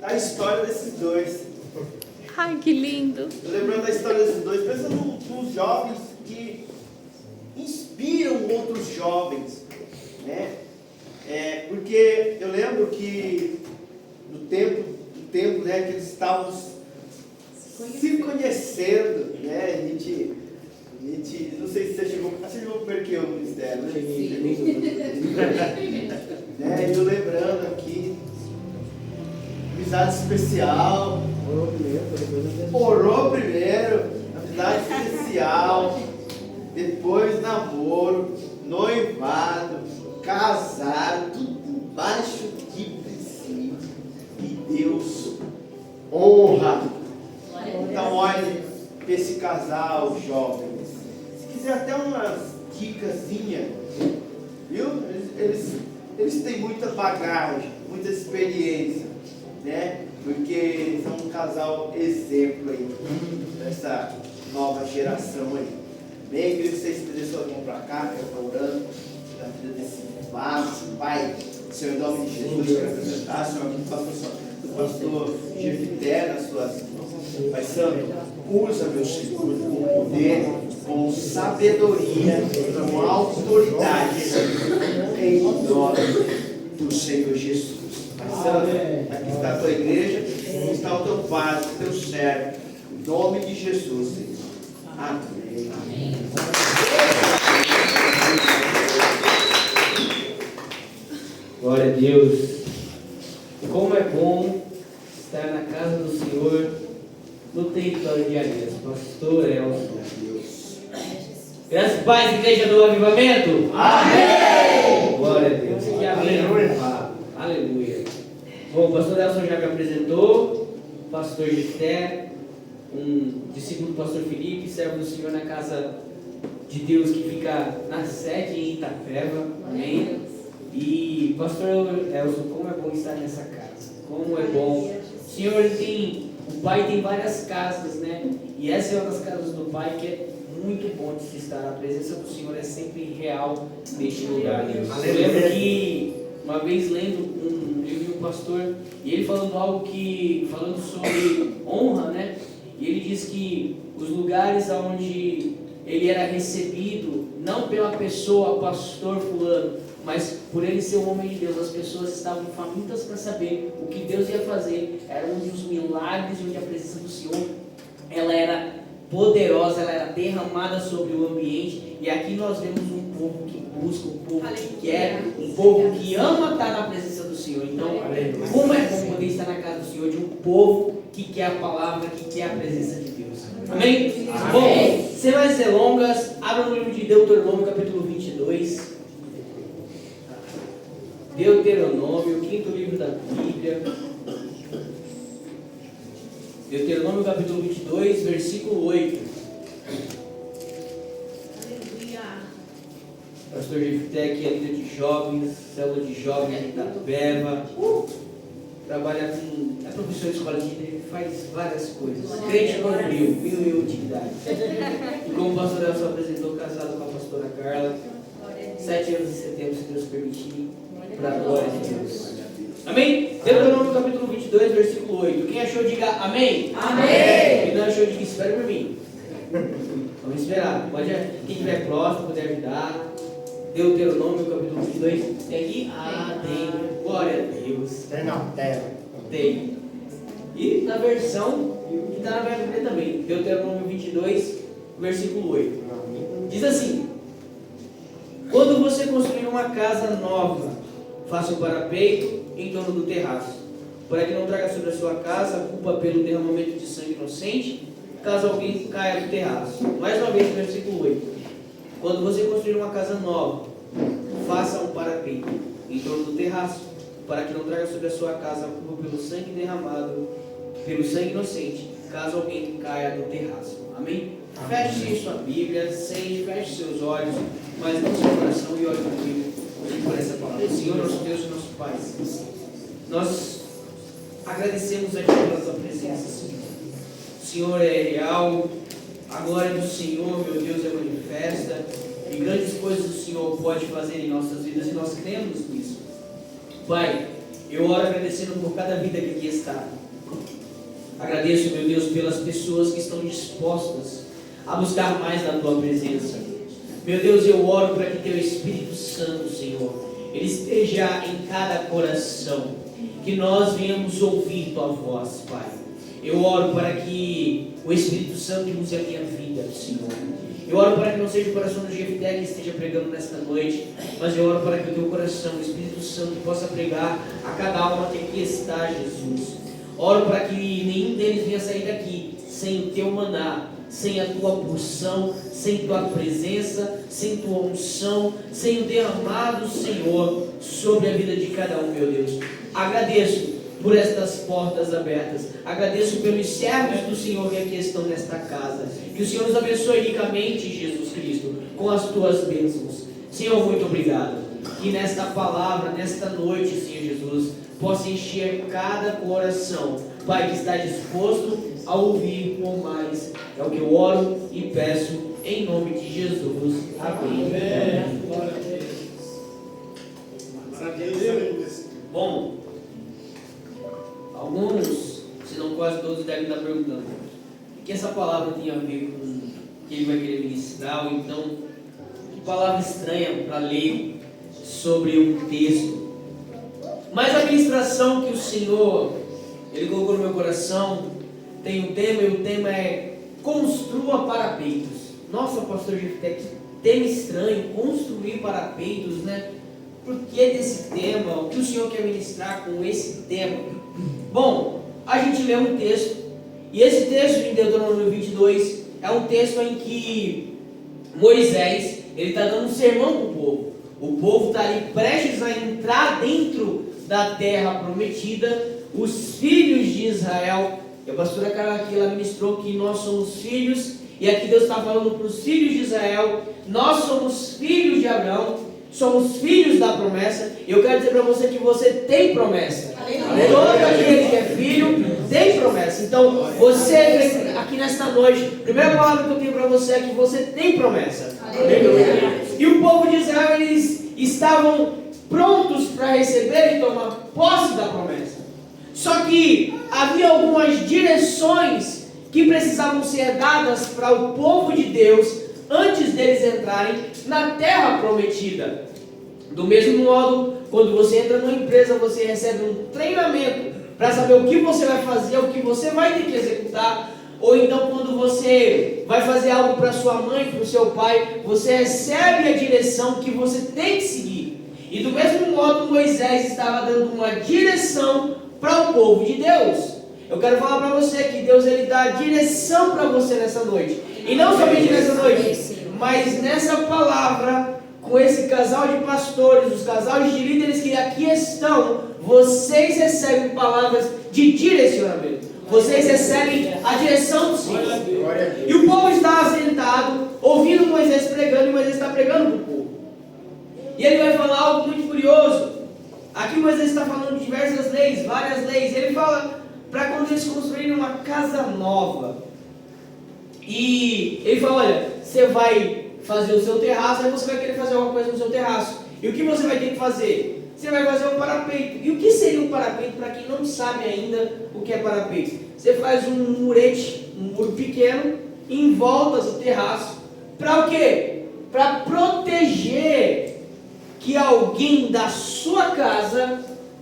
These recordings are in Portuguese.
da história desses dois. Ai, que lindo. Lembrando da história desses dois, pensa nos jovens que inspiram outros jovens, né? Porque eu lembro que no tempo, né, que eles estavam se conhecendo, né? A gente, não sei se você chegou porque o ministério, né? Né? Eu lembrando aqui, amizade especial, orou primeiro, amizade especial, depois namoro, noivado, casado, tudo debaixo de princípio, e Deus honra. Então olhe para esse casal, jovens, se quiser até umas dicasinhas, viu? Eles têm muita bagagem, muita experiência, né? Porque são um casal exemplo aí, dessa nova geração aí. Bem, queria que vocês estendessem sua mão para cá, que eu estou orando da vida desse vaso, Pai. Senhor, em nome de Jesus, quero apresentar, Senhor, aqui do pastor Jefité nas suas mãos. Pai Santo, usa, meu Senhor, com poder, com sabedoria, com autoridade, em nome do Senhor Jesus. Pai Santo, aqui está a tua igreja, aqui está o teu Pai, o teu servo, em nome de Jesus, Senhor. Amém. Amém. Glória a Deus. Como é bom estar na casa do Senhor no território de Aliança. Pastor Elcio. Graças e paz, igreja do avivamento. Amém. Glória a Deus. Que amém. Aleluia. Bom, o pastor Elcio já me apresentou. Pastor Jefté, um discípulo do pastor Felipe, servo do Senhor na casa de Deus que fica na sede em Itapeva. Amém. E pastor Elcio, como é bom estar nessa casa. Como é bom. O Senhor o Pai tem várias casas, né? E essa é uma das casas do Pai que é muito bom de se estar. A presença do Senhor é sempre real neste lugar. Deus. Eu lembro que uma vez lendo um livro de um pastor, e ele falando sobre honra, né? E ele diz que os lugares onde ele era recebido, não pela pessoa, pastor fulano, mas por ele ser um homem de Deus, as pessoas estavam famintas para saber o que Deus ia fazer. Era onde os milagres, onde a presença do Senhor, ela era poderosa, ela era derramada sobre o ambiente. E aqui nós vemos um povo que busca, um povo que quer, um povo que ama estar na presença do Senhor. Então, como é bom poder estar na casa do Senhor, de um povo que quer a palavra, que quer a presença de Deus. Amém? Bom, sem mais delongas, abra no livro de Deuteronômio, capítulo 22. Deuteronômio, o quinto livro da Bíblia. Deuteronômio, capítulo 22, versículo 8. Aleluia. Pastor Jefté, que é líder de jovens, célula de jovens de Itapeva. Trabalha com a professora de escola de líder, faz várias coisas. Crente com mil e utilidade. E como o pastor Elcio apresentou, casado com a pastora Carla. 7 anos de setembro, se Deus permitir, para a glória de Deus. Amém? Deuteronômio capítulo 22, versículo 8. Quem achou, diga amém. Amém. Quem não achou, diga espere por mim. Vamos esperar. Quem estiver próximo, puder ajudar. Deuteronômio capítulo 22. Tem aqui? Tem. Glória a Deus. Tem. E na versão que está na Bíblia também. Deuteronômio 22, versículo 8. Diz assim: quando você construir uma casa nova, faça um parapeito em torno do terraço, para que não traga sobre a sua casa a culpa pelo derramamento de sangue inocente, caso alguém caia do terraço. Mais uma vez, versículo 8. Quando você construir uma casa nova, faça um parapeito em torno do terraço, para que não traga sobre a sua casa a culpa pelo sangue derramado, pelo sangue inocente, caso alguém caia do terraço. Amém? Feche sua Bíblia, sente, feche seus olhos, mas não seu coração, e olhe comigo por essa palavra. Senhor, nosso Deus e nosso Pai, nós agradecemos a Ti pela Tua presença, Senhor. O Senhor é real, a glória do Senhor, meu Deus, é manifesta, e grandes coisas o Senhor pode fazer em nossas vidas, e nós cremos nisso. Pai, Eu oro agradecendo por cada vida que aqui está. Agradeço, meu Deus, pelas pessoas que estão dispostas a buscar mais da Tua presença. Meu Deus, eu oro para que Teu Espírito Santo, Senhor, Ele esteja em cada coração, que nós venhamos ouvir Tua voz, Pai. Eu oro para que o Espírito Santo use a minha vida, Senhor. Eu oro para que não seja o coração do Jefté que esteja pregando nesta noite, mas eu oro para que o Teu coração, o Espírito Santo, possa pregar a cada alma que aqui está, Jesus. Oro para que nenhum deles venha sair daqui sem o Teu maná, sem a Tua porção, sem Tua presença, sem Tua unção, sem o derramado, Senhor, sobre a vida de cada um, meu Deus. Agradeço por estas portas abertas. Agradeço pelos servos do Senhor que aqui estão nesta casa. Que o Senhor nos abençoe ricamente, Jesus Cristo, com as Tuas bênçãos. Senhor, muito obrigado. Que nesta palavra, nesta noite, Senhor Jesus, possa encher cada coração, Pai, que está disposto a ouvir por mais. É o que eu oro e peço em nome de Jesus. Amém. Amém. Glória a Deus. Bom, alguns, se não quase todos, devem estar perguntando o que essa palavra tem a ver com o que ele vai querer ministrar, ou então que palavra estranha para ler sobre um texto. Mas a ministração que o Senhor Ele colocou no meu coração tem um tema, e o tema é construa parapeitos. Nossa, pastor Jefté, que tema estranho, construir parapeitos, né? Por que desse tema? O que o Senhor quer ministrar com esse tema? Bom, a gente lê um texto, e esse texto em Deuteronômio 22 é um texto em que Moisés, ele está dando um sermão para o povo. O povo está ali prestes a entrar dentro da terra prometida. Os filhos de Israel, e a pastora Carla aqui, ela ministrou que nós somos filhos, e aqui Deus está falando para os filhos de Israel, nós somos filhos de Abraão, somos filhos da promessa. E eu quero dizer para você que você tem promessa. Aleluia. Todo aquele que é filho tem promessa. Então, você aqui nesta noite, a primeira palavra que eu tenho para você é que você tem promessa. Aleluia. E o povo de Israel, eles estavam prontos para receber e tomar posse da promessa. Só que havia algumas direções que precisavam ser dadas para o povo de Deus antes deles entrarem na terra prometida. Do mesmo modo, quando você entra numa empresa, você recebe um treinamento para saber o que você vai fazer, o que você vai ter que executar. Ou então, quando você vai fazer algo para sua mãe, para o seu pai, você recebe a direção que você tem que seguir. E do mesmo modo, Moisés estava dando uma direção para o povo de Deus. Eu quero falar para você que Deus, Ele dá direção para você nessa noite. E não somente nessa noite, mas nessa palavra, com esse casal de pastores, os casais de líderes que aqui estão, vocês recebem palavras de direcionamento. Vocês recebem a direção do Senhor. E o povo está sentado, ouvindo Moisés pregando, e Moisés está pregando para o povo. E ele vai falar algo muito curioso. Aqui Moisés está falando de diversas leis, várias leis. Ele fala para quando eles construírem uma casa nova. E ele fala, olha, você vai fazer o seu terraço, aí você vai querer fazer alguma coisa no seu terraço. E o que você vai ter que fazer? Você vai fazer um parapeito. E o que seria um parapeito para quem não sabe ainda o que é parapeito? Você faz um murete, um muro pequeno, em volta do terraço. Para o quê? Para proteger que alguém da sua casa,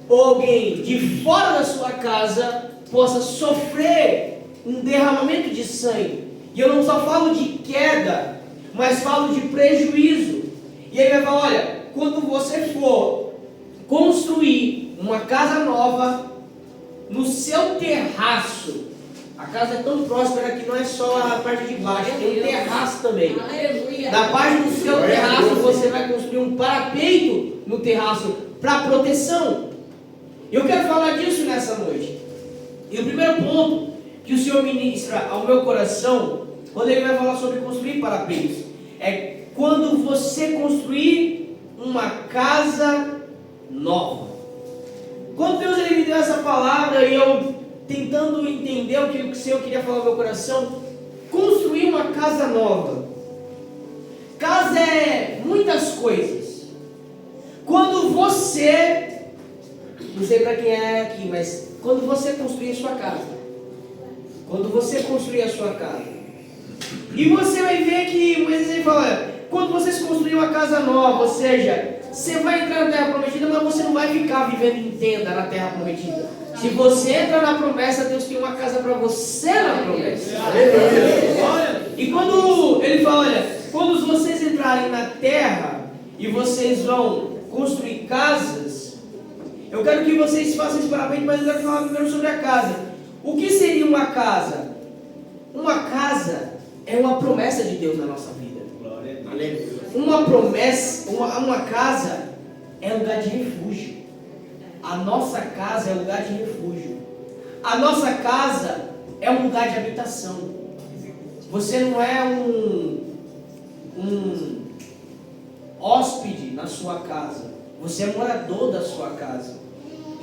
ou alguém de fora da sua casa, possa sofrer um derramamento de sangue. E eu não só falo de queda, mas falo de prejuízo. E ele vai falar, olha, quando você for construir uma casa nova, no seu terraço, a casa é tão próspera que não é só a parte de baixo, tem um terraço também. Aleluia. Na parte do seu terraço, você vai construir um parapeito no terraço para proteção. Eu quero falar disso nessa noite. E o primeiro ponto que o Senhor ministra ao meu coração, quando Ele vai falar sobre construir parapeitos, é quando você construir uma casa nova. Quando Deus Ele me deu essa palavra e eu tentando entender o que o Senhor queria falar no meu coração, construir uma casa nova. Casa é muitas coisas. Quando você não sei para quem é aqui, mas quando você construir a sua casa, quando você construir a sua casa, e você vai ver que Moisés ele fala, olha, quando vocês construírem uma casa nova, ou seja, você vai entrar na terra prometida, mas você não vai ficar vivendo em tenda na terra prometida. Se você entra na promessa, Deus tem uma casa para você na promessa. E quando ele fala, olha, quando vocês entrarem na terra e vocês vão construir casas, eu quero que vocês façam isso para frente, mas eu quero falar primeiro sobre a casa. O que seria uma casa? Uma casa é uma promessa de Deus na nossa vida. Uma promessa, uma casa é lugar de refúgio. A nossa casa é lugar de refúgio. A nossa casa é um lugar de habitação. Você não é um hóspede na sua casa. Você é morador da sua casa.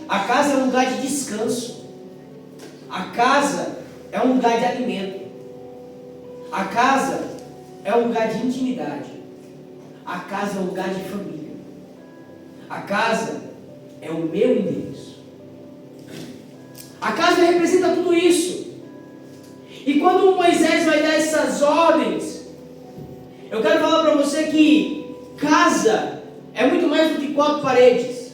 A casa é um lugar de descanso. A casa é um lugar de alimento. A casa é um lugar de intimidade. A casa é um lugar de família. A casa é o meu endereço. A casa representa tudo isso. E quando Moisés vai dar essas ordens, eu quero falar para você que casa é muito mais do que 4 paredes.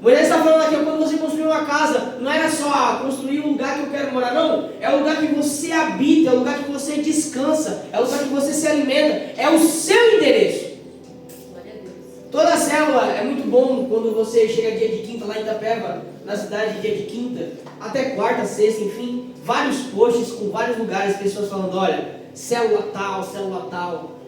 Moisés está falando aqui, quando você construir uma casa, não era só construir um lugar que eu quero morar, não. É o lugar que você habita, é o lugar que você descansa, é o lugar que você se alimenta, é o seu endereço. Toda célula é muito bom quando você chega dia de quinta lá em Itapeva, na cidade, dia de quinta, até quarta, sexta, enfim, vários posts com vários lugares, pessoas falando, olha, célula tal, célula tal.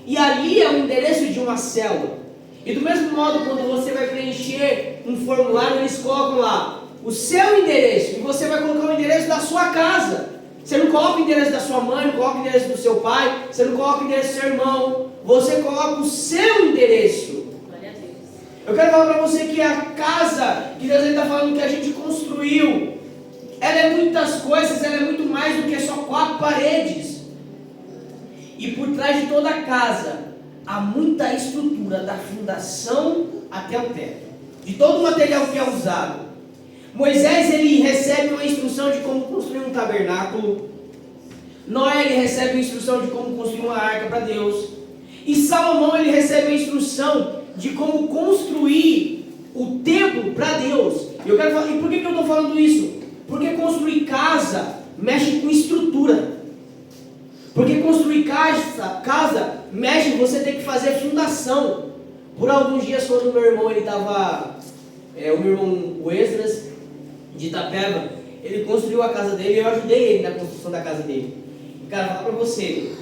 E ali é o endereço de uma célula. E do mesmo modo, quando você vai preencher um formulário, eles colocam lá o seu endereço, e você vai colocar o endereço da sua casa. Você não coloca o endereço da sua mãe, não coloca o endereço do seu pai, você não coloca o endereço do seu irmão, você coloca o seu endereço. Eu quero falar para você que a casa que Deus está falando que a gente construiu, ela é muitas coisas, ela é muito mais do que só 4 paredes. E por trás de toda a casa há muita estrutura, da fundação até o teto, de todo o material que é usado. Moisés ele recebe uma instrução de como construir um tabernáculo. Noé ele recebe uma instrução de como construir uma arca para Deus. E Salomão ele recebe a instrução de como construir o templo para Deus. Eu quero falar, e por que eu estou falando isso? Porque construir casa mexe com estrutura. Porque construir casa mexe, você tem que fazer fundação. Por alguns dias, quando o meu irmão ele estava, o meu irmão o Esdras de Itapeva, ele construiu a casa dele e eu ajudei ele na construção da casa dele. E cara, fala para você,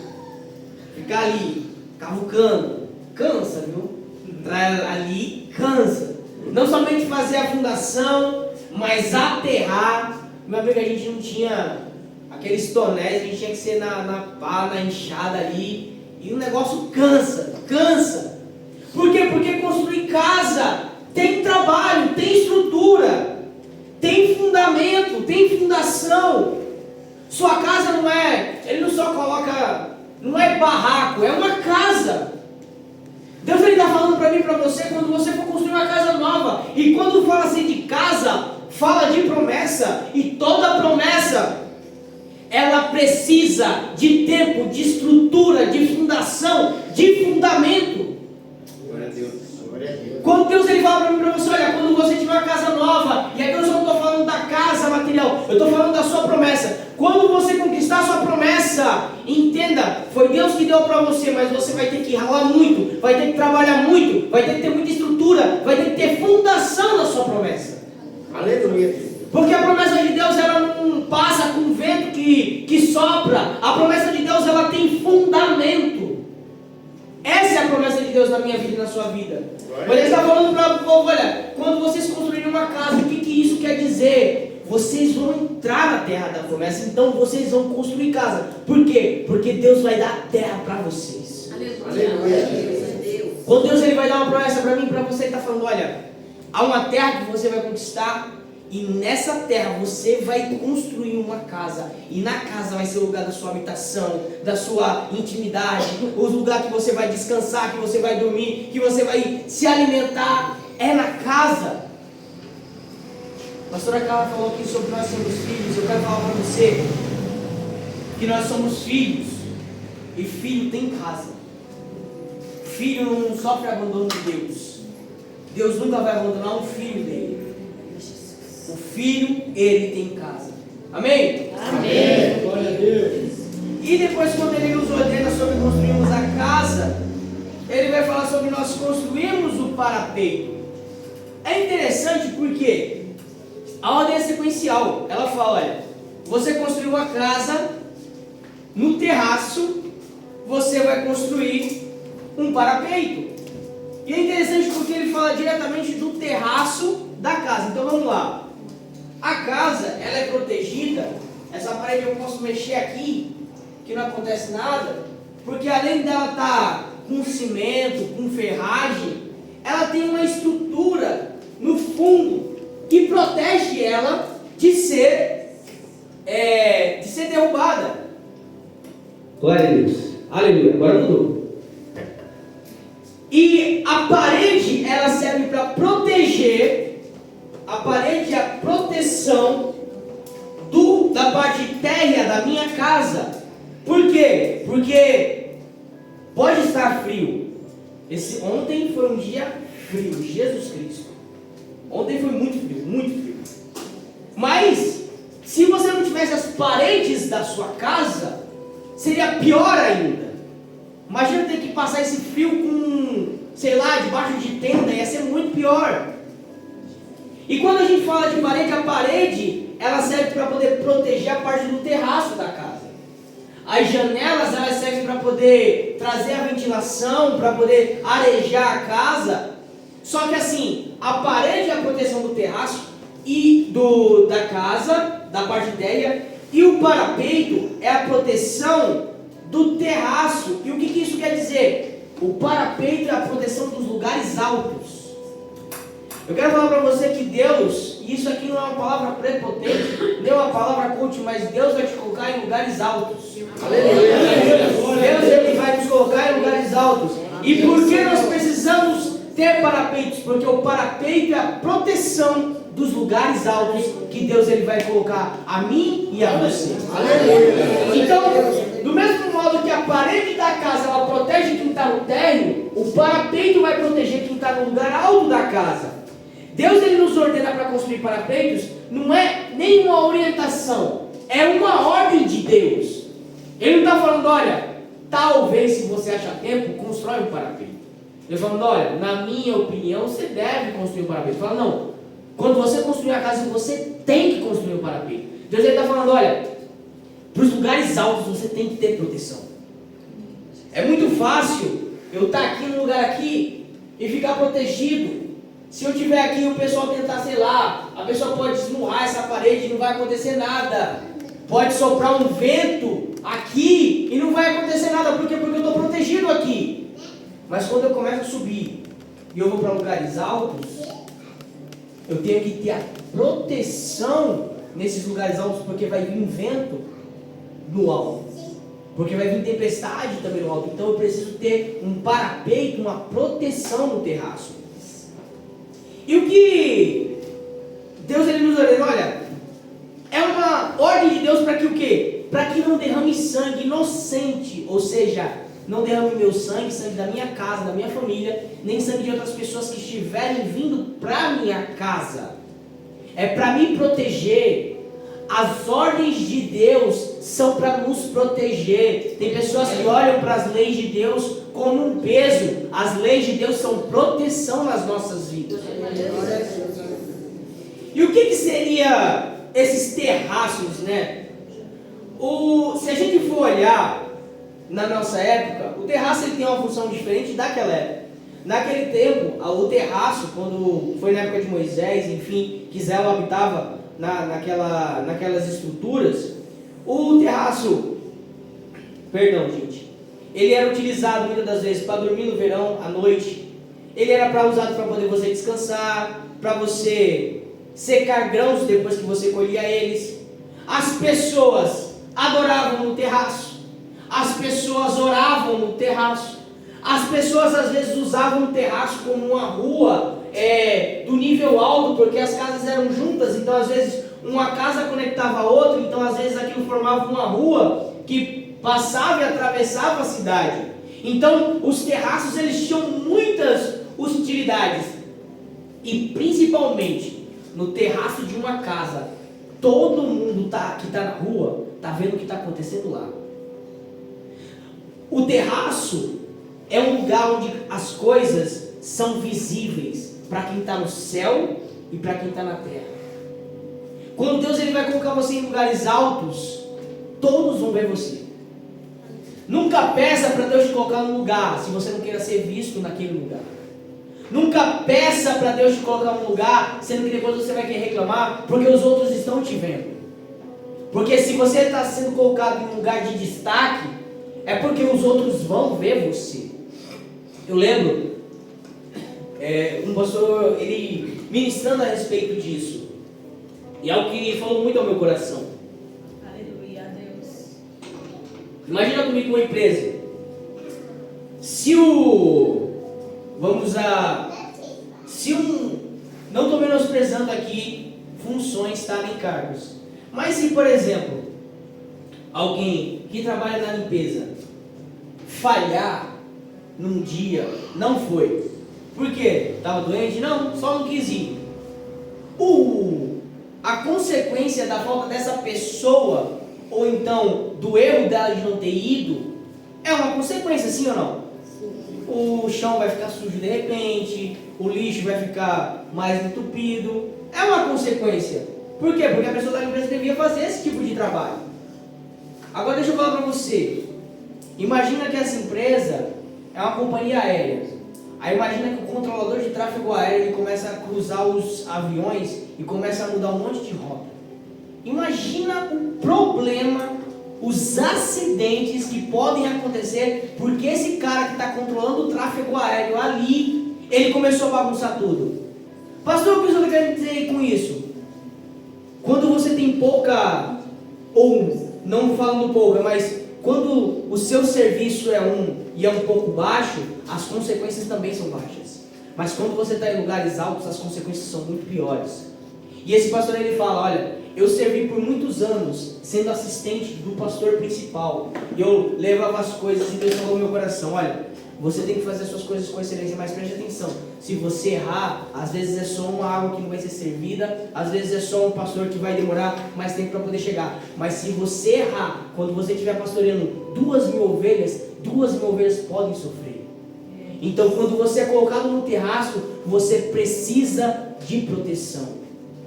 ficar ali cavucando, cansa, viu? Ali cansa. Não somente fazer a fundação, mas aterrar. Meu amigo, a gente não tinha aqueles tonéis, a gente tinha que ser na pá, na enxada ali. E o negócio cansa. Por quê? Porque construir casa tem trabalho, tem estrutura, tem fundamento, tem fundação. Sua casa não é, ele não só coloca, não é barraco, é uma casa. Deus está falando para mim e para você, quando você for construir uma casa nova, e quando fala assim de casa, fala de promessa, e toda promessa, ela precisa de tempo, de estrutura, de fundação, de fundamento. Glória a Deus. Glória a Deus. Quando Deus ele fala para mim e para você, olha, quando você tiver uma casa nova, e aqui eu não estou falando da casa material, eu estou falando da sua promessa. Quando você conquistar a sua promessa, entenda, foi Deus que deu para você, mas você vai ter que ralar muito, vai ter que trabalhar muito, vai ter que ter muita estrutura, vai ter que ter fundação na sua promessa. Aleluia. Porque a promessa de Deus ela não passa com o vento que sopra. A promessa de Deus ela tem fundamento. Essa é a promessa de Deus na minha vida e na sua vida. Ele está falando para o povo, olha, quando vocês construírem uma casa, o que isso quer dizer? Vocês vão entrar na terra da promessa, então vocês vão construir casa. Por quê? Porque Deus vai dar a terra para vocês. Aleluia. Quando Deus ele vai dar uma promessa para mim e para você, ele está falando, olha, há uma terra que você vai conquistar, e nessa terra você vai construir uma casa, e na casa vai ser o lugar da sua habitação, da sua intimidade, o lugar que você vai descansar, que você vai dormir, que você vai se alimentar, é na casa. A pastora Carla falou aqui sobre nós sermos filhos. Eu quero falar para você que nós somos filhos. E filho tem casa. Filho não sofre abandono de Deus. Deus nunca vai abandonar um filho dele. O filho, ele tem casa. Amém? Amém. Glória a Deus. E depois, quando ele nos ordena sobre construirmos a casa, ele vai falar sobre nós construirmos o parapeito. É interessante porque a ordem é sequencial. Ela fala, olha, você construiu uma casa, no terraço você vai construir um parapeito. E é interessante porque ele fala diretamente do terraço da casa. Então vamos lá. A casa, ela é protegida. Essa parede eu posso mexer aqui, que não acontece nada, porque além dela estar com cimento, com ferragem, ela tem uma estrutura no fundo que protege ela de ser derrubada. Glória a Deus. Aleluia. Agora mudou. E a parede, ela serve para proteger. A parede é a proteção da parte térrea da minha casa. Por quê? Porque pode estar frio. Ontem foi um dia frio, Jesus Cristo. Ontem foi muito frio, muito frio. Mas, se você não tivesse as paredes da sua casa, seria pior ainda. Imagina ter que passar esse frio com, sei lá, debaixo de tenda, ia ser muito pior. E quando a gente fala de parede, a parede, ela serve para poder proteger a parte do terraço da casa. As janelas, elas servem para poder trazer a ventilação, para poder arejar a casa. Só que assim, a parede é a proteção do terraço e da casa, da parte térrea, e o parapeito é a proteção do terraço. E o que isso quer dizer? O parapeito é a proteção dos lugares altos. Eu quero falar para você que Deus, e isso aqui não é uma palavra prepotente, nem uma palavra coach, mas Deus vai te colocar em lugares altos. Deus, ele vai nos colocar em lugares altos. E por que nós precisamos ter parapeitos? Porque o parapeito é a proteção dos lugares altos que Deus ele vai colocar a mim e a você. Então, do mesmo modo que a parede da casa ela protege quem está no térreo, o parapeito vai proteger quem está no lugar alto da casa. Deus ele nos ordena para construir parapeitos, não é nenhuma orientação, é uma ordem de Deus. Ele não está falando, olha, talvez se você achar tempo, constrói um parapeito. Ele está falando, olha, na minha opinião, você deve construir um parapeito. Ele fala, não, quando você construir a casa, você tem que construir um parapeito. Deus está falando, olha, para os lugares altos você tem que ter proteção. É muito fácil eu estar aqui num lugar aqui e ficar protegido. Se eu estiver aqui e o pessoal tentar, sei lá, a pessoa pode esmurrar essa parede e não vai acontecer nada. Pode soprar um vento aqui e não vai acontecer nada. Por quê? Porque eu estou protegido aqui. Mas quando eu começo a subir e eu vou para lugares altos, eu tenho que ter a proteção nesses lugares altos, porque vai vir um vento no alto. Porque vai vir tempestade também no alto. Então eu preciso ter um parapeito, uma proteção no terraço. E o que Deus ele nos ordena, olha, é uma ordem de Deus para que o quê? Para que não derrame sangue inocente, ou seja, não derrame meu sangue, sangue da minha casa, da minha família, nem sangue de outras pessoas que estiverem vindo para minha casa. É para me proteger. As ordens de Deus são para nos proteger. Tem pessoas que olham para as leis de Deus como um peso. As leis de Deus são proteção nas nossas vidas. E o que seria esses terraços, né? Se a gente for olhar na nossa época, o terraço ele tem uma função diferente daquela época. Naquele tempo, o terraço, quando foi na época de Moisés, enfim, que Israel habitava naquelas estruturas, o terraço, ele era utilizado muitas das vezes para dormir no verão, à noite. Ele era usado para poder você descansar, para você secar grãos depois que você colhia eles. As pessoas adoravam no terraço. As pessoas oravam no terraço. As pessoas às vezes usavam o terraço como uma rua do nível alto, porque as casas eram juntas, então às vezes uma casa conectava a outra, então às vezes aquilo formava uma rua que passava e atravessava a cidade. Então os terraços eles tinham muitas utilidades, e principalmente no terraço de uma casa, todo mundo que está na rua está vendo o que está acontecendo lá. O terraço é um lugar onde as coisas são visíveis para quem está no céu e para quem está na terra. Quando Deus ele vai colocar você em lugares altos, todos vão ver você. Nunca peça para Deus te colocar num lugar se você não queira ser visto naquele lugar. Nunca peça para Deus te colocar num lugar sendo que depois você vai querer reclamar porque os outros estão te vendo. Porque se você está sendo colocado em um lugar de destaque, é porque os outros vão ver você. Eu lembro um pastor ele ministrando a respeito disso, e algo que falou muito ao meu coração. Aleluia, Deus. Imagina comigo uma empresa. Não estou menosprezando aqui funções, tá, nem cargos. Mas se, por exemplo, alguém que trabalha na limpeza falhar num dia, não foi. Por quê? Estava doente? Não, só não quis ir. A consequência da falta dessa pessoa, ou então do erro dela de não ter ido, é uma consequência, sim ou não? O chão vai ficar sujo de repente, o lixo vai ficar mais entupido. É uma consequência. Por quê? Porque a pessoa da empresa devia fazer esse tipo de trabalho. Agora deixa eu falar para você. Imagina que essa empresa é uma companhia aérea. Aí imagina que o controlador de tráfego aéreo ele começa a cruzar os aviões e começa a mudar um monte de rota. Imagina o problema, os acidentes que podem acontecer porque esse cara que está controlando o tráfego aéreo ali, ele começou a bagunçar tudo. Pastor, o que eu estou querendo dizer com isso? Quando você tem pouca, ou não falando pouca, mas quando o seu serviço é e é um pouco baixo, as consequências também são baixas. Mas quando você está em lugares altos, as consequências são muito piores. E esse pastor ele fala, olha, eu servi por muitos anos sendo assistente do pastor principal. E eu levava as coisas e Deus falou no meu coração, olha, você tem que fazer as suas coisas com excelência, mas preste atenção. Se você errar, às vezes é só uma água que não vai ser servida, às vezes é só um pastor que vai demorar mais tempo para poder chegar. Mas se você errar, quando você estiver pastoreando 2.000 ovelhas, 2.000 ovelhas podem sofrer. Então quando você é colocado no terraço, você precisa de proteção.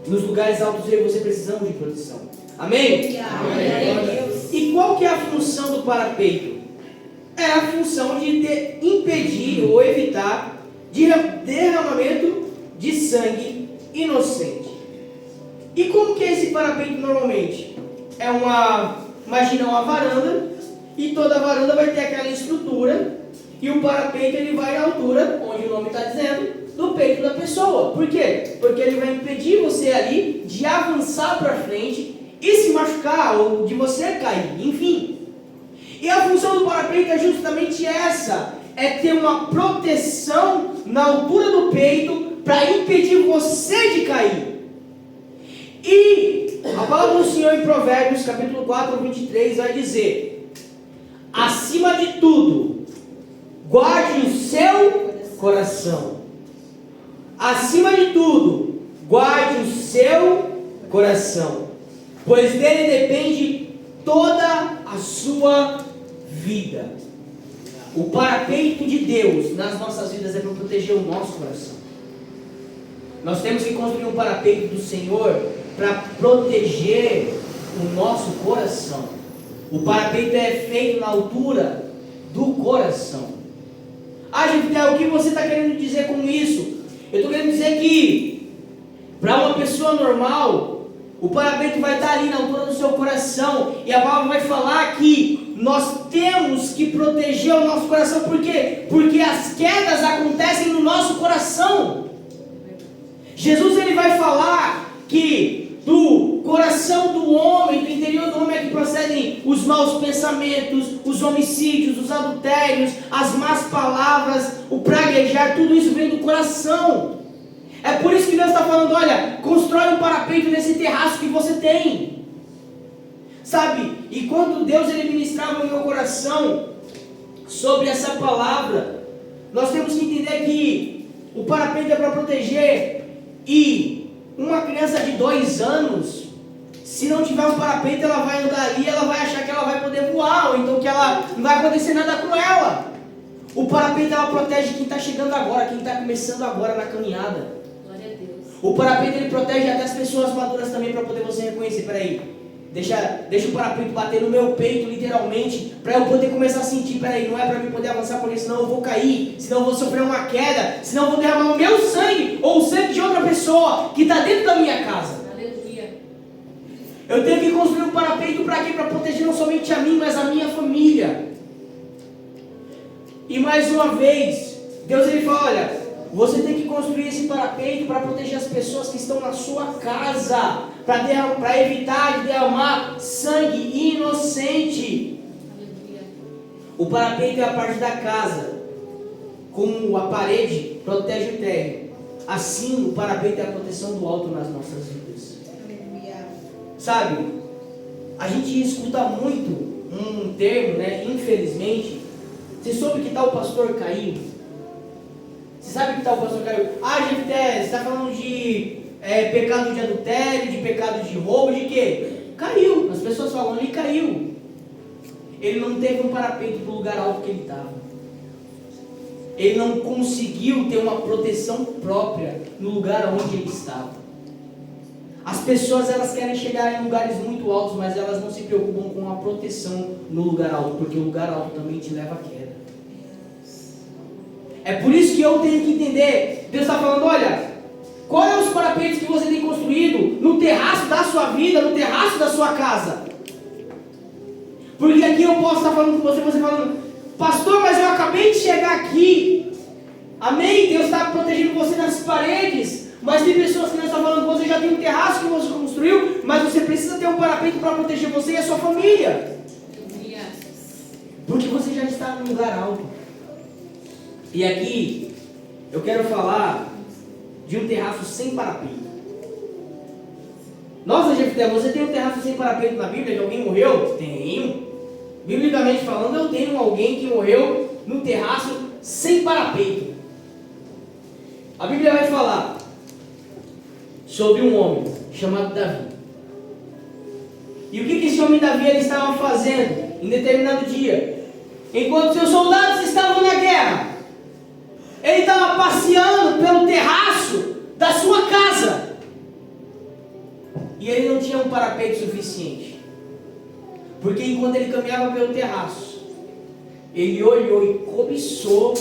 Nos lugares altos você precisa de proteção. Amém? Amém. E qual que é a função do parapeito? É a função de impedir ou evitar derramamento de sangue inocente. E como que é esse parapeito normalmente? Imagina uma varanda, e toda varanda vai ter aquela estrutura, e o parapeito ele vai à altura, onde o nome está dizendo, do peito da pessoa. Por quê? Porque ele vai impedir você ali de avançar para frente e se machucar, ou de você cair, enfim. E a função do parapeito é justamente essa, é ter uma proteção na altura do peito para impedir você de cair. E a palavra do Senhor em Provérbios capítulo 4, 23 vai dizer, acima de tudo, guarde o seu coração. Acima de tudo, guarde o seu coração, pois dele depende toda a sua vida. O parapeito de Deus nas nossas vidas é para proteger o nosso coração. Nós temos que construir um parapeito do Senhor para proteger o nosso coração. O parapeito é feito na altura do coração. Jefté, o que você está querendo dizer com isso? Eu estou querendo dizer que para uma pessoa normal, o parapeito vai estar ali na altura do seu coração, e a palavra vai falar que nós temos que proteger o nosso coração. Por quê? Porque as quedas acontecem no nosso coração. Jesus ele vai falar que do coração do homem, do interior do homem é que procedem os maus pensamentos, os homicídios, os adultérios, as más palavras, o praguejar, tudo isso vem do coração. É por isso que Deus está falando, olha, constrói um parapeito nesse terraço que você tem. Sabe? E quando Deus ele ministrava no meu coração sobre essa palavra, nós temos que entender que o parapeito é para proteger. E uma criança de 2 anos, se não tiver um parapeito, ela vai andar ali, ela vai achar que ela vai poder voar, ou então que ela não vai acontecer nada com ela. O parapeito ela protege quem está chegando agora, quem está começando agora na caminhada. Glória a Deus. O parapeito ele protege até as pessoas maduras também, para poder você reconhecer. Peraí, deixa o parapeito bater no meu peito literalmente, para eu poder começar a sentir. Peraí, não é para mim poder avançar, porque senão eu vou cair, senão eu vou sofrer uma queda, senão eu vou derramar o meu sangue ou o sangue de outra pessoa que está dentro da minha casa. Aleluia. Eu tenho que construir um parapeito para quê? Para proteger não somente a mim, mas a minha família. E mais uma vez, Deus ele fala, olha, você tem que construir esse parapeito para proteger as pessoas que estão na sua casa, para evitar de derramar sangue inocente. Aleluia. O parapeito é a parte da casa, como a parede protege o térreo. Assim, o parapeito é a proteção do alto nas nossas vidas. Aleluia. Sabe, a gente escuta muito um termo, né? Infelizmente, você soube que tal pastor caiu? Você sabe que tal pastor caiu? Ah, Jefté, você está falando de pecado de adultério, de pecado de roubo, de quê? Caiu. As pessoas falam, ele caiu. Ele não teve um parapeito para o lugar alto que ele estava. Ele não conseguiu ter uma proteção própria no lugar onde ele estava. As pessoas elas querem chegar em lugares muito altos, mas elas não se preocupam com a proteção no lugar alto, porque o lugar alto também te leva à queda. É por isso que eu tenho que entender. Deus está falando, olha, quais são os parapeitos que você tem construído no terraço da sua vida, no terraço da sua casa? Porque aqui eu posso estar falando com você falando, pastor, mas eu acabei de chegar aqui. Amém? Deus está protegendo você nas paredes. Mas tem pessoas que não estão falando, você já tem um terraço que você construiu, mas você precisa ter um parapeito para proteger você e a sua família. Porque você já está num lugar alto. E aqui, eu quero falar de um terraço sem parapeito. Nossa, Jefté, você tem um terraço sem parapeito na Bíblia? Que alguém morreu? Tenho. Biblicamente falando, eu tenho alguém que morreu no terraço sem parapeito. A Bíblia vai falar sobre um homem chamado Davi. E o que esse homem Davi ele estava fazendo em determinado dia? Enquanto seus soldados estavam na guerra, ele estava passeando pelo terraço da sua casa. E ele não tinha um parapeito suficiente. Porque enquanto ele caminhava pelo terraço, ele olhou e cobiçou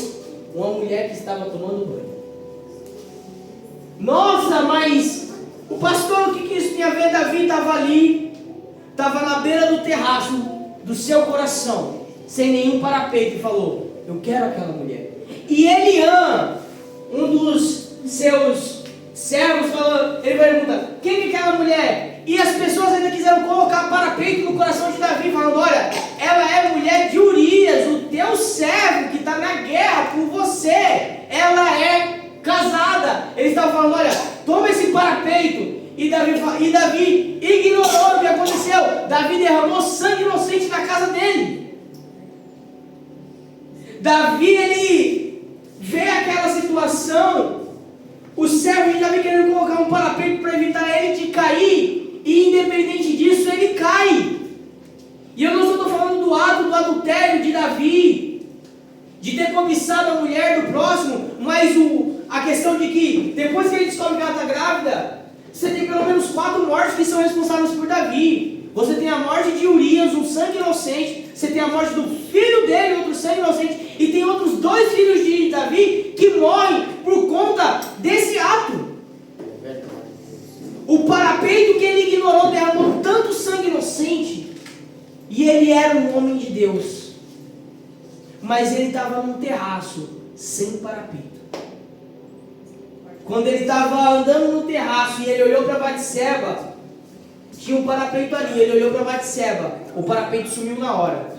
uma mulher que estava tomando banho. Nossa, mas o pastor, o que isso tem a ver? Davi estava ali, estava na beira do terraço do seu coração, sem nenhum parapeito, e falou, eu quero aquela mulher. E Eliã, um dos seus servos, falou, ele pergunta, quem é aquela mulher? E as pessoas ainda quiseram colocar parapeito no coração de Davi, falando, olha, ela é mulher de Urias, o teu servo que está na guerra por você, ela é casada. Ele estava falando, olha, toma esse parapeito. E Davi ignorou o que aconteceu. Davi derramou sangue inocente na casa dele. Davi, ele vê aquela situação, o servo de Davi querendo colocar um parapeito para evitar ele de cair, e independente disso, ele cai. E eu não estou falando do ato do adultério de Davi, de ter cobiçado a mulher do próximo, mas a questão de que, depois que ele descobre que ela está grávida, você tem pelo menos 4 mortes que são responsáveis por Davi. Você tem a morte de Urias, um sangue inocente. Você tem a morte do filho dele, outro sangue inocente. E tem outros 2 filhos de Davi que morrem por conta desse ato. O parapeito que ele ignorou derramou tanto sangue inocente. E ele era um homem de Deus. Mas ele estava num terraço sem parapeito. Quando ele estava andando no terraço e ele olhou para Batseba, tinha um parapeito ali, ele olhou para Batseba, o parapeito sumiu na hora.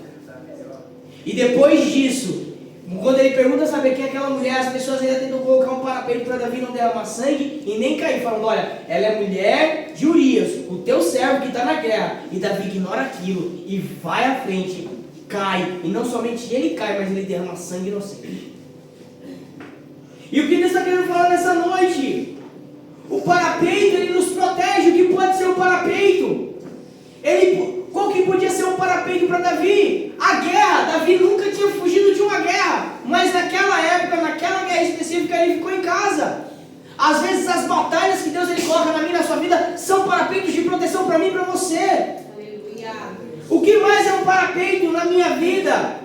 E depois disso, Quando ele pergunta, sabe quem é aquela mulher, as pessoas ainda tentam colocar um parapeito para Davi não derramar sangue e nem cair, falando, olha, ela é mulher de Urias, o teu servo que está na guerra. E Davi ignora aquilo e vai à frente, cai, e não somente ele cai, mas ele derrama sangue inocente. E o que Deus está querendo falar nessa noite? O parapeito, ele nos protege. O que pode ser o parapeito? Qual que podia ser um parapeito para Davi? A guerra. Davi nunca tinha fugido de uma guerra, mas naquela época, naquela guerra específica, ele ficou em casa. Às vezes as batalhas que Deus ele coloca na minha e na sua vida são parapeitos de proteção para mim e para você. Aleluia. O que mais é um parapeito na minha vida?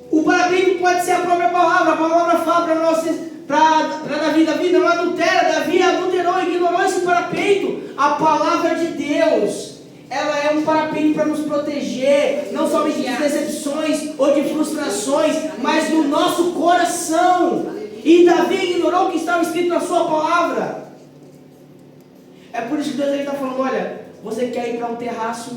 O parapeito pode ser a própria palavra. A palavra fala para nós, para Davi não adultera. Davi adulterou, ignorou esse parapeito. A palavra de Deus, ela é um parapeito para nos proteger, não somente de decepções ou de frustrações, mas do nosso coração. E Davi ignorou o que estava escrito na sua palavra. É por isso que Deus está falando, olha, você quer ir para um terraço,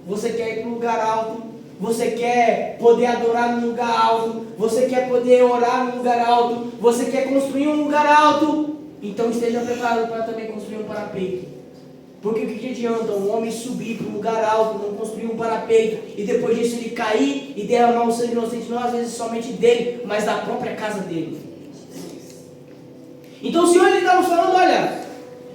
você quer ir para um lugar alto, você quer poder adorar num lugar alto, você quer poder orar num lugar alto, você quer construir um lugar alto, então esteja preparado para também construir um parapeito. Porque o que adianta um homem subir para um lugar alto, não construir um parapeito, e depois disso ele cair e derramar o sangue inocente, não às vezes somente dele, mas da própria casa dele. Então o Senhor ele está nos falando, olha,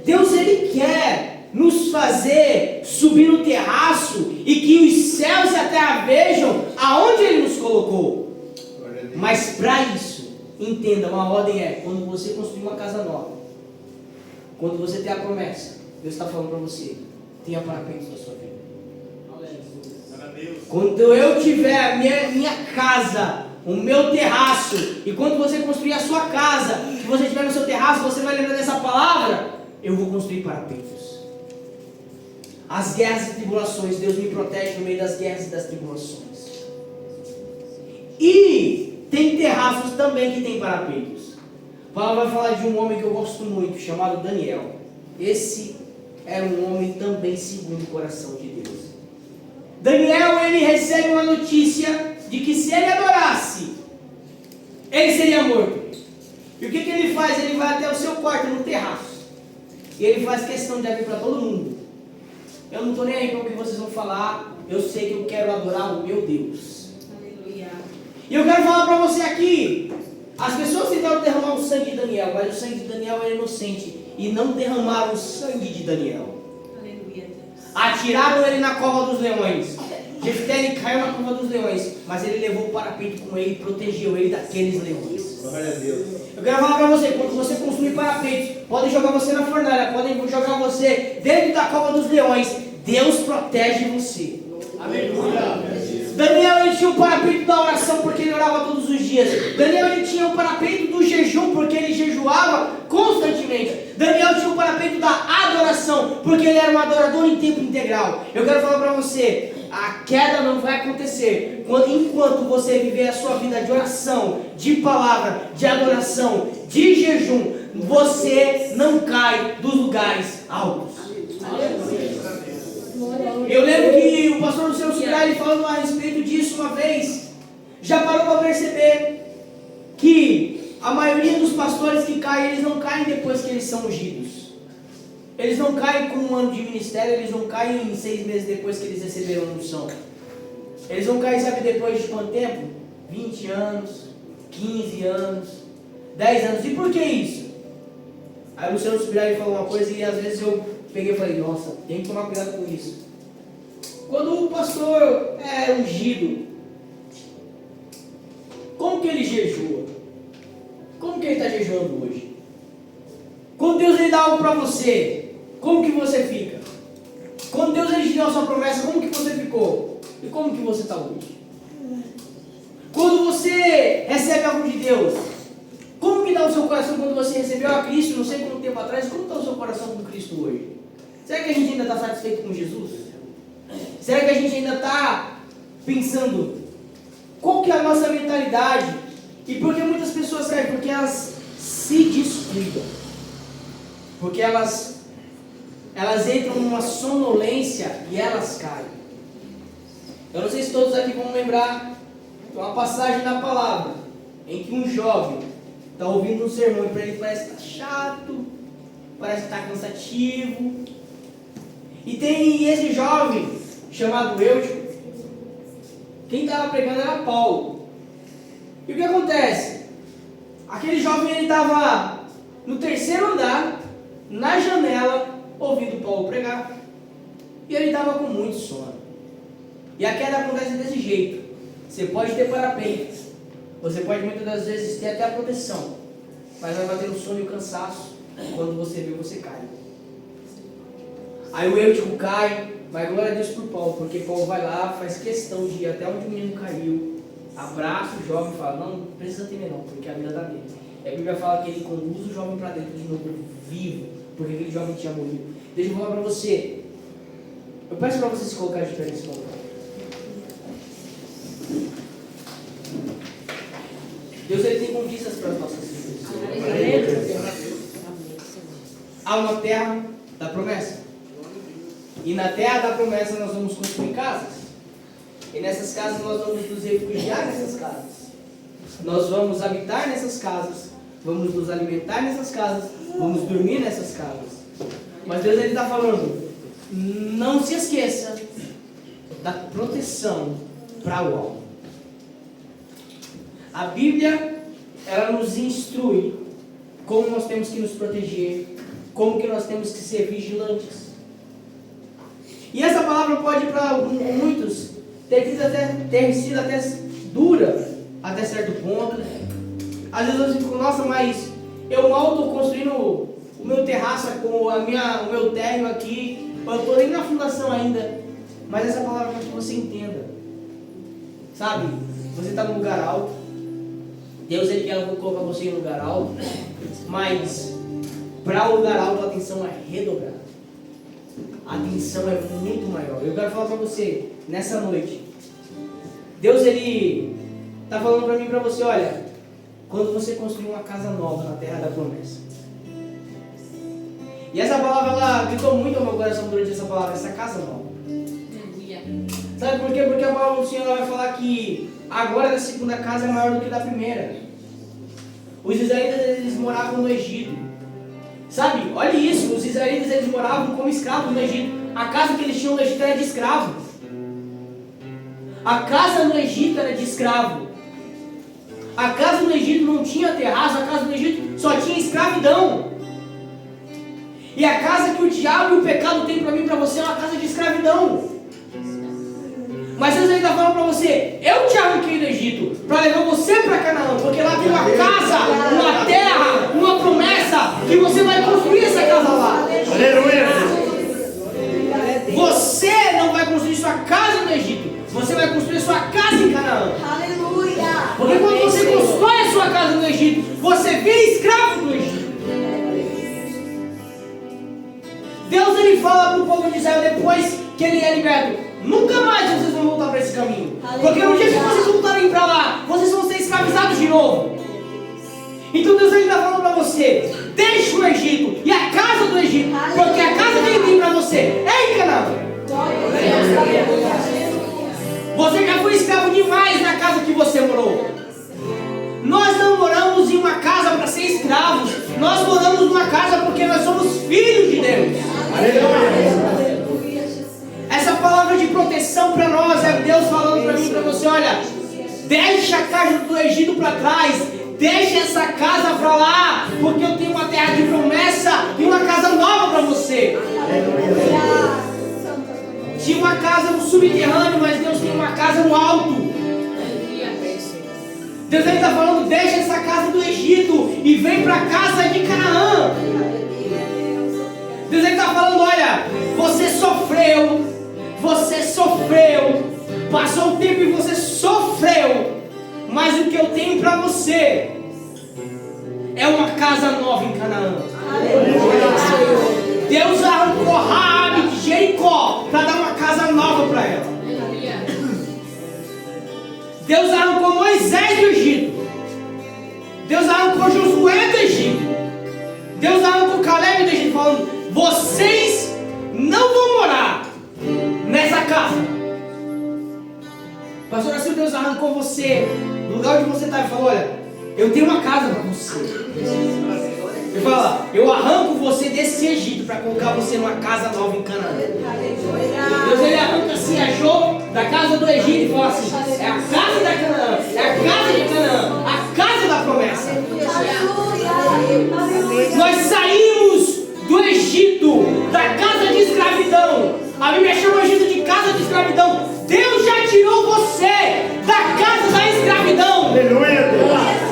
Deus ele quer nos fazer subir no terraço e que os céus e a terra vejam aonde ele nos colocou. Mas para isso, entenda, uma ordem é, quando você construir uma casa nova, quando você tem a promessa, Deus está falando para você, tenha parapeitos na sua vida. Quando eu tiver a minha casa, o meu terraço, e quando você construir a sua casa, que você estiver no seu terraço, você vai lembrar dessa palavra, eu vou construir parapeitos. As guerras e tribulações, Deus me protege no meio das guerras e das tribulações. E tem terraços também que tem parapeitos. A palavra vai falar de um homem que eu gosto muito, chamado Daniel. Esse era um homem também segundo o coração de Deus. Daniel, ele recebe uma notícia de que se ele adorasse, ele seria morto. E o que ele faz? Ele vai até o seu quarto, no terraço. E ele faz questão de abrir para todo mundo. Eu não estou nem aí para o que vocês vão falar. Eu sei que eu quero adorar o meu Deus. Aleluia. E eu quero falar para você aqui. As pessoas tentaram derramar o sangue de Daniel, mas o sangue de Daniel era inocente. E não derramaram o sangue de Daniel. Aleluia, Deus. Atiraram ele na cova dos leões. Jefté caiu na cova dos leões. Mas ele levou o parapeito com ele e protegeu ele daqueles leões. Glória a Deus. Eu quero falar para você, quando você construir parapeitos, podem jogar você na fornalha, podem jogar você dentro da cova dos leões, Deus protege você. Aleluia. Daniel ele tinha o parapeito da oração porque ele orava todos os dias. Daniel ele tinha o parapeito do jejum porque ele jejuava constantemente. Daniel tinha o parapeito da adoração porque ele era um adorador em tempo integral. Eu quero falar para você, a queda não vai acontecer enquanto você viver a sua vida de oração, de palavra, de adoração, de jejum. Você não cai dos lugares altos. Eu lembro que o pastor Luciano Subirá, ele falando a respeito disso uma vez. Já parou para perceber que a maioria dos pastores que caem, eles não caem depois que eles são ungidos. Eles não caem com um ano de ministério, eles não caem 6 meses depois que eles receberam a unção. Eles vão cair, sabe, depois de quanto tempo? 20 anos, 15 anos, 10 anos. E por que isso? Aí o Luciano Subirá falou uma coisa e às vezes eu peguei e falei, nossa, tem que tomar cuidado com isso. Quando o pastor é ungido, como que ele jejua? Como que ele está jejuando hoje? Quando Deus ele dá algo para você, como que você fica? Quando Deus ele te deu a sua promessa, como que você ficou? E como que você está hoje? Quando você recebe algo de Deus, como que está o seu coração quando você recebeu a Cristo, não sei quanto tempo atrás, como está o seu coração com Cristo hoje? Será que a gente ainda está satisfeito com Jesus? Será que a gente ainda está pensando qual que é a nossa mentalidade? E por que muitas pessoas caem? Porque elas se descuidam. Porque elas entram numa sonolência e elas caem. Eu não sei se todos aqui vão lembrar de uma passagem da palavra. em que um jovem está ouvindo um sermão e para ele parece que está chato, parece que está cansativo. E tem esse jovem chamado Eutico. Quem estava pregando era Paulo. E o que acontece? Aquele jovem ele estava no terceiro andar, na janela, ouvindo Paulo pregar. E ele estava com muito sono. E a queda acontece desse jeito. Você pode ter parapente, você pode muitas das vezes ter até a proteção, mas vai bater o sono e o cansaço. Quando você vê, você cai. Aí o Eutico cai, mas glória a Deus por Paulo, porque Paulo vai lá, faz questão de ir até onde o menino caiu, abraça o jovem e fala: não precisa temer não, porque a vida dá dele. E a Bíblia fala que ele conduz o jovem para dentro de novo, vivo, porque aquele jovem tinha morrido. Deixa eu falar para você. Eu peço para você se colocar de pé nesse momento. Deus ele tem conquistas para as nossas vidas. Há uma terra da promessa. E na terra da promessa nós vamos construir casas. E nessas casas nós vamos nos refugiar nessas casas. Nós vamos habitar nessas casas. Vamos nos alimentar nessas casas. Vamos dormir nessas casas. Mas Deus ele está falando: não se esqueça da proteção para o alvo. A Bíblia, ela nos instrui como nós temos que nos proteger, como que nós temos que ser vigilantes. E essa palavra pode para muitos ter sido até dura, até certo ponto. Às vezes eu fico: nossa, mas eu mal estou construindo o meu terraço com o meu térreo aqui, eu estou nem na fundação ainda. Mas essa palavra é para que você entenda. Sabe, você está num lugar alto. Deus ele quer colocar você em um lugar alto, mas para o lugar alto a atenção é redobrada. A atenção é muito maior. Eu quero falar para você nessa noite. Deus ele está falando para mim e para você: olha, quando você construir uma casa nova na terra da promessa. E essa palavra ela gritou muito ao meu coração durante essa palavra, essa casa nova. Sabe por quê? Porque a palavra do Senhor ela vai falar que a glória da segunda casa é maior do que da primeira. Os israelitas eles moravam no Egito. Sabe? Olha isso. Os israelitas eles moravam como escravos no Egito. A casa que eles tinham no Egito era de escravo. A casa no Egito era de escravo. A casa no Egito não tinha terraço. A casa no Egito só tinha escravidão. E a casa que o diabo e o pecado tem para mim e para você é uma casa de escravidão. Mas Deus está falando para você: eu te arranquei do Egito para levar você para Canaã, porque lá tem uma casa, uma terra, uma promessa, que você vai construir essa casa lá. Aleluia! Você não vai construir sua casa no Egito, você vai construir sua casa em Canaã. Aleluia! Porque quando você constrói a sua casa no Egito, você vira escravo do Egito. Deus ele fala para o povo de Israel depois que ele é liberto: nunca mais vocês vão voltar para esse caminho. Porque no dia que vocês voltarem para lá, vocês vão ser escravizados de novo. Então Deus está falando para você: deixe o Egito e a casa do Egito, porque a casa que ele tem para você é em Canaã. Você já foi escravo demais na casa que você morou. Nós não moramos em uma casa para ser escravos. Nós moramos numa casa porque nós somos filhos de Deus. Essa palavra de proteção para nós é Deus falando para mim e para você: olha, deixa a casa do Egito para trás, deixa essa casa para lá, porque eu tenho uma terra de promessa e uma casa nova para você. Tinha uma casa no subterrâneo, mas Deus tem uma casa no alto. Deus está falando: deixa essa casa do Egito e vem para a casa de Canaã. Deus está falando: olha, você sofreu, passou um tempo e você sofreu, mas o que eu tenho para você é uma casa nova em Canaã. Deus arrancou Raabe de Jericó para dar uma casa nova para ela. Deus arrancou Moisés do Egito. Deus arrancou Josué do Egito. Deus arrancou Caleb do Egito, falando: vocês não vão morar nessa casa. Pastor, assim Deus arrancou você do lugar onde você está e falou: olha, eu tenho uma casa para você. Ele fala, eu arranco você desse Egito para colocar você numa casa nova em Canaã. Deus, ele arranca assim a Jô da casa do Egito e fala assim, é a casa da Canaã, é a casa de Canaã, a casa da promessa. Nós saímos do Egito, da casa de escravidão. A Bíblia chama o Egito de casa de escravidão. Deus já tirou você da casa da escravidão. Aleluia,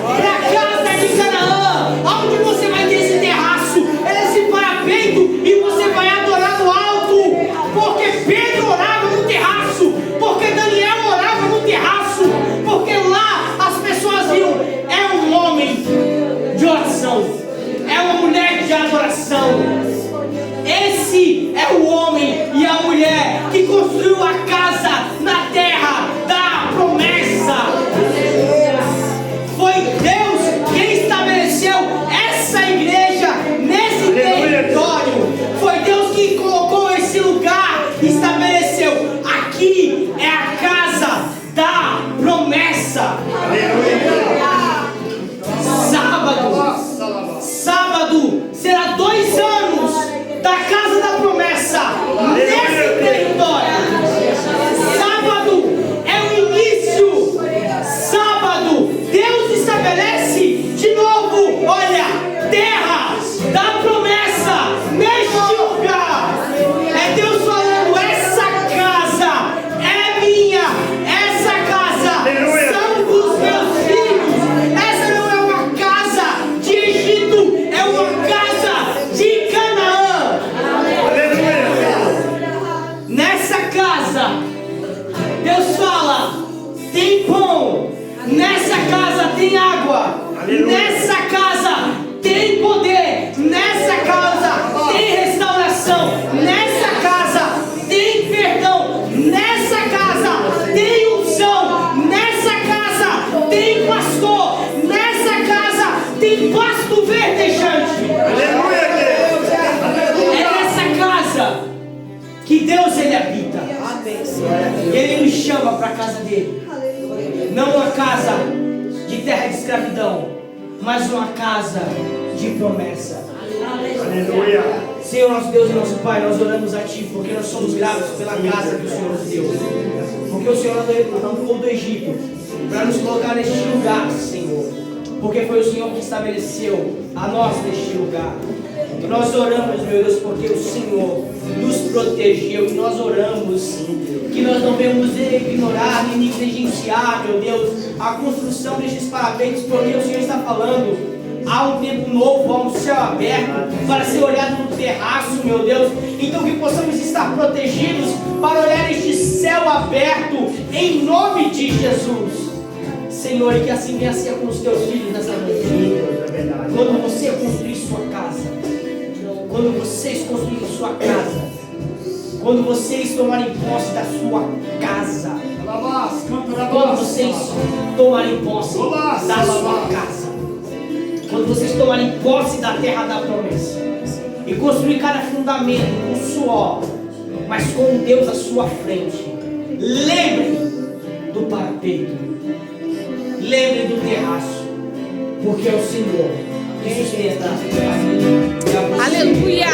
Para a casa de Canaã, onde você vai ter esse terraço, esse parapeito, e você vai adorar no alto. Porque Pedro orava no terraço, porque Daniel orava no terraço, porque lá as pessoas viam, é um homem de oração, é uma mulher de adoração. Esse é o homem e a mulher que construiu a casa na terra da promessa. Foi Deus quem estabeleceu essa igreja nesse território. Foi Deus que colocou esse lugar e estabeleceu. Aqui é a casa da promessa. Sábado será 2 anos da casa da promessa nesse território. Sábado é o início. Sábado Deus estabelece de novo, olha, terra da promessa neste lugar. É Deus falando, essa casa é minha, essa casa são dos meus filhos. Essa não é uma casa de Egito, é uma casa de Canaã. Nessa casa, Deus fala, tem pão. Nessa casa tem água. Nessa casa tem poder. Nessa casa tem restauração. Nessa casa tem perdão. Nessa casa tem unção. Nessa casa tem pastor. Nessa casa tem pasto verdejante. É nessa casa que Deus ele habita. Ele nos chama para a casa dele. Não uma casa de terra de escravidão, mas uma casa de promessa. Aleluia. Senhor nosso Deus e nosso Pai, nós oramos a Ti porque nós somos gratos pela casa que o Senhor nos deu. Porque o Senhor não ficou do Egito para nos colocar neste lugar, Senhor. Porque foi o Senhor que estabeleceu a nós neste lugar. E nós oramos, meu Deus, porque o Senhor nos protegeu. E nós oramos que nós não devemos ignorar nem negligenciar, meu Deus, a construção destes parapeitos, porque o Senhor está falando. Há um tempo novo, há um céu aberto para ser olhado no terraço, meu Deus. Então que possamos estar protegidos para olhar este céu aberto em nome de Jesus. Senhor, e que assim venha ser com os teus filhos nessa noite. Quando você construir sua casa, quando vocês construírem sua casa, quando vocês tomarem posse da sua casa, quando vocês tomarem posse da sua casa, quando vocês tomarem posse da terra da promessa e construir cada fundamento com suor, mas com Deus à sua frente, lembrem do parapeito, lembrem do terraço, porque é o Senhor que sustenta a vida. Aleluia!